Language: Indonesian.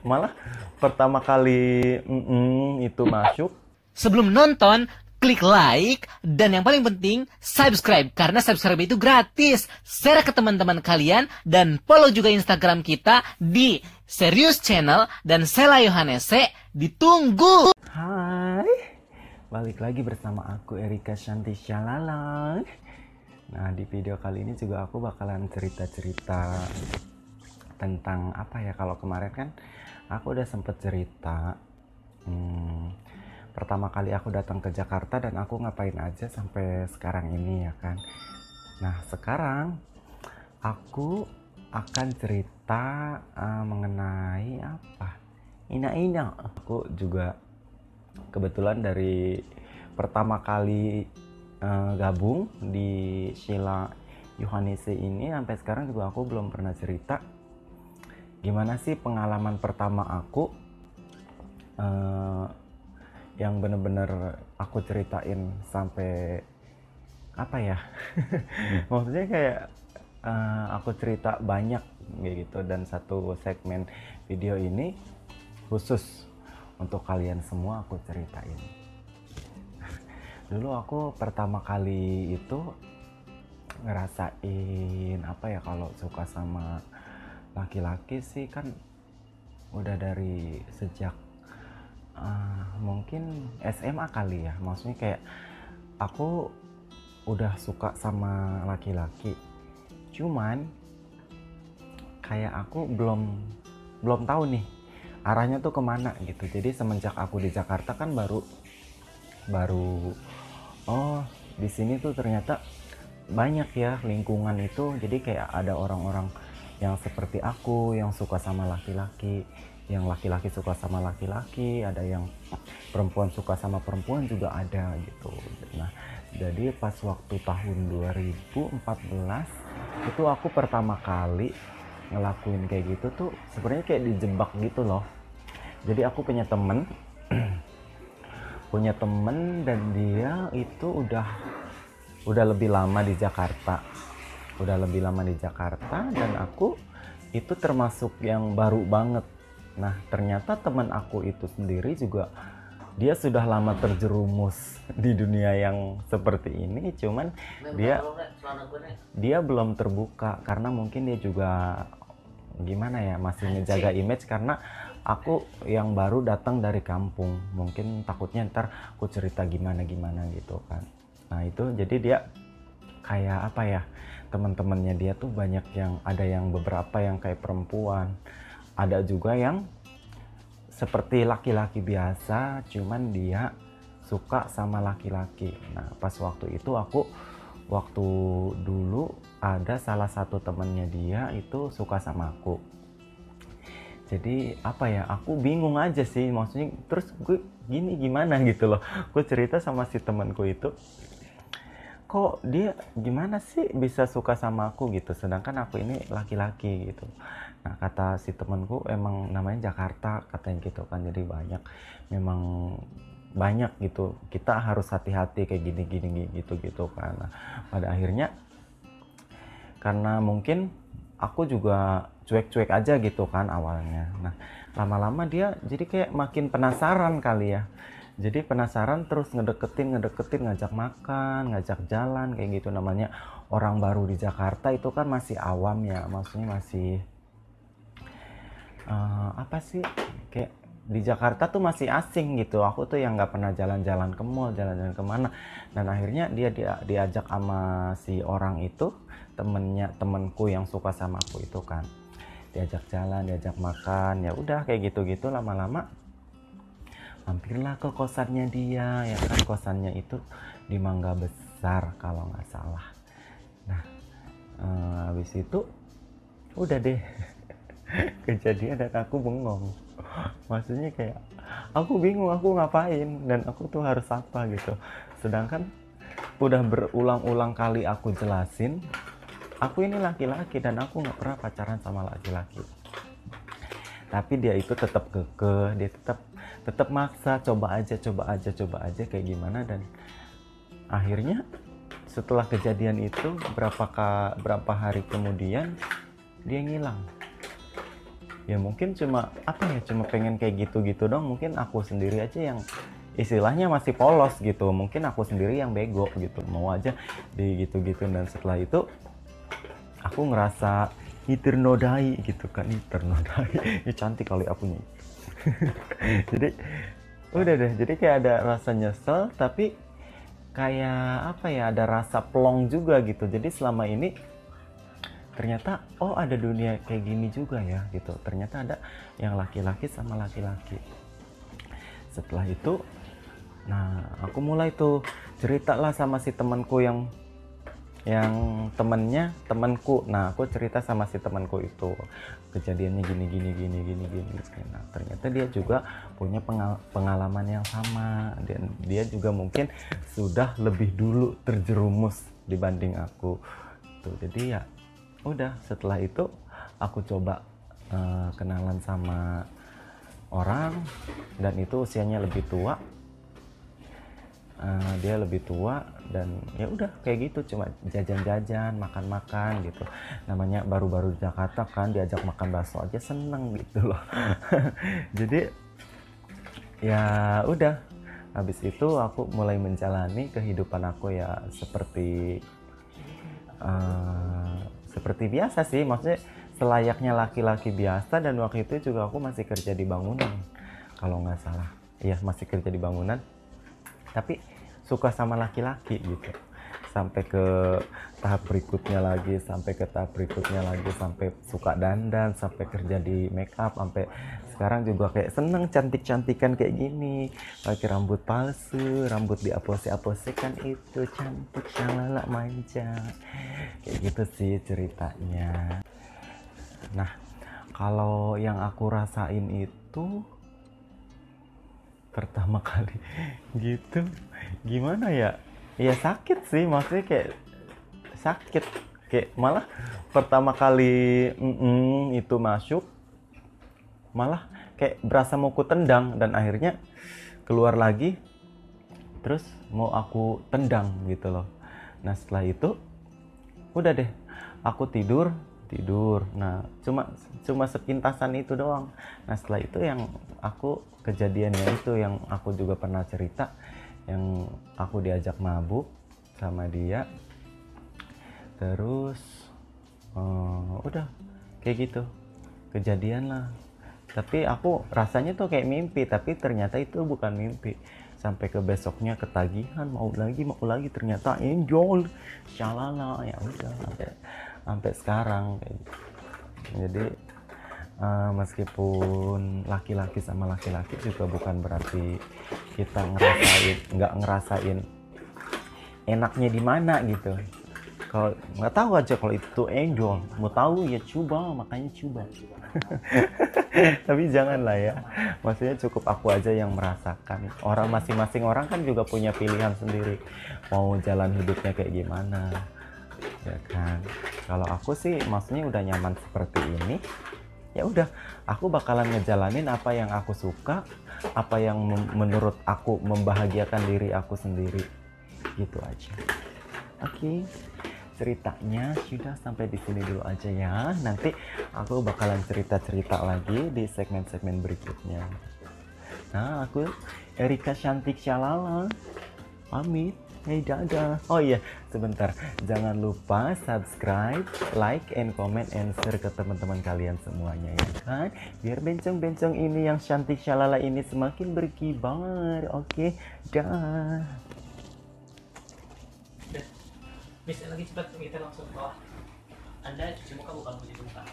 Malah pertama kali itu masuk. Sebelum nonton, klik like, dan yang paling penting, subscribe. Karena subscribe itu gratis. Share ke teman-teman kalian, dan follow juga Instagram kita di Serius Channel dan Sela Yohanese. Ditunggu! Hai, balik lagi bersama aku Erika Shanti Shalala. Nah, di video kali ini juga aku bakalan cerita-cerita tentang apa ya, kalau kemarin kan aku udah sempet cerita pertama kali aku datang ke Jakarta dan aku ngapain aja sampai sekarang ini ya kan. Nah, sekarang aku akan cerita mengenai apa? Ina-ina. Aku juga kebetulan dari pertama kali gabung di Sheila Yohanese ini sampai sekarang juga aku belum pernah cerita gimana sih pengalaman pertama aku yang bener-bener aku ceritain sampai apa ya. Maksudnya kayak aku cerita banyak gitu, dan satu segmen video ini khusus untuk kalian semua aku ceritain. Dulu aku pertama kali itu ngerasain apa ya, kalau suka sama laki-laki sih kan udah dari sejak mungkin SMA kali ya. Maksudnya kayak aku udah suka sama laki-laki, cuman kayak aku belum tahu nih arahnya tuh kemana gitu. Jadi semenjak aku di Jakarta kan baru oh, di sini tuh ternyata banyak ya lingkungan itu. Jadi kayak ada orang-orang yang seperti aku yang suka sama laki-laki, yang laki-laki suka sama laki-laki, ada yang perempuan suka sama perempuan juga ada gitu. Nah, jadi pas waktu tahun 2014 itu aku pertama kali ngelakuin kayak gitu tuh sebenarnya kayak dijebak gitu loh. Jadi aku punya temen dan dia itu udah lebih lama di Jakarta. Dan aku itu termasuk yang baru banget. Nah, ternyata teman aku itu sendiri juga dia sudah lama terjerumus di dunia yang seperti ini, cuman dia belum terbuka karena mungkin dia juga gimana ya, masih menjaga image karena aku yang baru datang dari kampung. Mungkin takutnya ntar aku cerita gimana gitu kan. Nah, itu jadi dia kayak apa ya, teman-temannya dia tuh banyak yang, ada yang beberapa yang kayak perempuan, ada juga yang seperti laki-laki biasa cuman dia suka sama laki-laki. Nah, pas waktu itu waktu dulu ada salah satu temennya dia itu suka sama aku. Jadi apa ya, aku bingung aja sih, maksudnya terus gue gimana gitu loh. Gue cerita sama si temanku itu, kok dia gimana sih bisa suka sama aku gitu, sedangkan aku ini laki-laki gitu. Nah, kata si temanku, emang namanya Jakarta katanya gitu kan, jadi memang banyak gitu, kita harus hati-hati kayak gini gitu kan. Nah, pada akhirnya karena mungkin aku juga cuek-cuek aja gitu kan awalnya. Nah, lama-lama dia jadi kayak makin penasaran kali ya. Jadi penasaran terus ngedeketin, ngajak makan, ngajak jalan kayak gitu. Namanya orang baru di Jakarta itu kan masih awam ya, maksudnya masih apa sih, kayak di Jakarta tuh masih asing gitu. Aku tuh yang nggak pernah jalan-jalan ke mall, jalan-jalan kemana. Dan akhirnya dia diajak sama si orang itu, temenku yang suka sama aku itu kan, diajak jalan, diajak makan, ya udah kayak gitu-gitu. Lama-lama mampirlah ke kosannya dia ya kan. Kosannya itu di Mangga Besar kalau nggak salah. Nah, habis itu udah deh kejadian dan aku bengong. Maksudnya kayak aku bingung aku ngapain dan aku tuh harus apa gitu. Sedangkan udah berulang-ulang kali aku jelasin, aku ini laki-laki dan aku nggak pernah pacaran sama laki-laki. Tapi dia itu tetap kekeh, dia tetap maksa, coba aja kayak gimana. Dan akhirnya setelah kejadian itu berapa hari kemudian dia ngilang. ya mungkin cuma apa ya, cuma pengen kayak gitu-gitu dong. Mungkin aku sendiri aja yang istilahnya masih polos gitu, mungkin aku sendiri yang bego gitu, mau aja di gitu-gitu. Dan setelah itu aku ngerasa ternodai gitu kan, ternodai. Ini cantik kali akunya. Jadi udah deh, jadi kayak ada rasa nyesel, tapi kayak apa ya, ada rasa plong juga gitu. Jadi selama ini ternyata oh ada dunia kayak gini juga ya gitu, ternyata ada yang laki-laki sama laki-laki. Setelah itu nah aku mulai tuh cerita lah sama si temanku yang temennya temanku. Nah aku cerita sama si temanku itu kejadiannya gini. Nah ternyata dia juga punya pengalaman yang sama, dan dia juga mungkin sudah lebih dulu terjerumus dibanding aku tuh. Jadi ya udah, setelah itu aku coba kenalan sama orang, dan itu usianya lebih tua. Dia lebih tua, dan ya udah kayak gitu, cuma jajan-jajan, makan-makan gitu. Namanya baru-baru di Jakarta kan, diajak makan bakso aja seneng gitu loh. Jadi ya udah, habis itu aku mulai menjalani kehidupan aku ya seperti biasa sih, maksudnya selayaknya laki-laki biasa. Dan waktu itu juga aku masih kerja di bangunan kalau nggak salah, iya masih kerja di bangunan, tapi suka sama laki-laki gitu. Sampai ke tahap berikutnya lagi, sampai suka dandan, sampai kerja di make up, sampai sekarang juga kayak seneng cantik-cantikan kayak gini, pakai rambut palsu, rambut diapose-apose kan, itu cantik, shalala, manja, kayak gitu sih ceritanya. Nah kalau yang aku rasain itu pertama kali gitu, gimana ya, ya sakit sih, maksudnya kayak sakit, kayak malah pertama kali itu masuk malah kayak berasa mau ku tendang, dan akhirnya keluar lagi terus mau aku tendang gitu loh. Nah setelah itu udah deh, aku tidur. Nah cuma sepintasan itu doang. Nah setelah itu yang aku kejadiannya itu yang aku juga pernah cerita, yang aku diajak mabuk sama dia, terus udah kayak gitu kejadian lah. Tapi aku rasanya tuh kayak mimpi, tapi ternyata itu bukan mimpi. Sampai ke besoknya ketagihan, mau lagi, ternyata enjol, shalala, ya udah sampai sekarang kayak gitu. Jadi meskipun laki-laki sama laki-laki juga bukan berarti kita nggak ngerasain enaknya di mana gitu. Kalau nggak tahu aja kalau itu enjol, mau tahu ya coba, makanya coba. Tapi janganlah ya, maksudnya cukup aku aja yang merasakan. Orang masing-masing orang kan juga punya pilihan sendiri mau jalan hidupnya kayak gimana, ya kan. Kalau aku sih maksudnya udah nyaman seperti ini, ya udah aku bakalan ngejalanin apa yang aku suka, apa yang menurut aku membahagiakan diri aku sendiri, gitu aja. Oke. Ceritanya sudah sampai di sini dulu aja ya. Nanti aku bakalan cerita-cerita lagi di segmen-segmen berikutnya. Nah, aku Erika Cantik Shalala pamit. Hey, dadah. Oh iya, sebentar. Jangan lupa subscribe, like, and comment, and share ke teman-teman kalian semuanya ya kan. Biar bencong-bencong ini yang cantik Shalala ini semakin berkibar. Oke, dah. Bisa lagi cepat, kita langsung ke bawah. Anda cuci muka bukan cuci muka.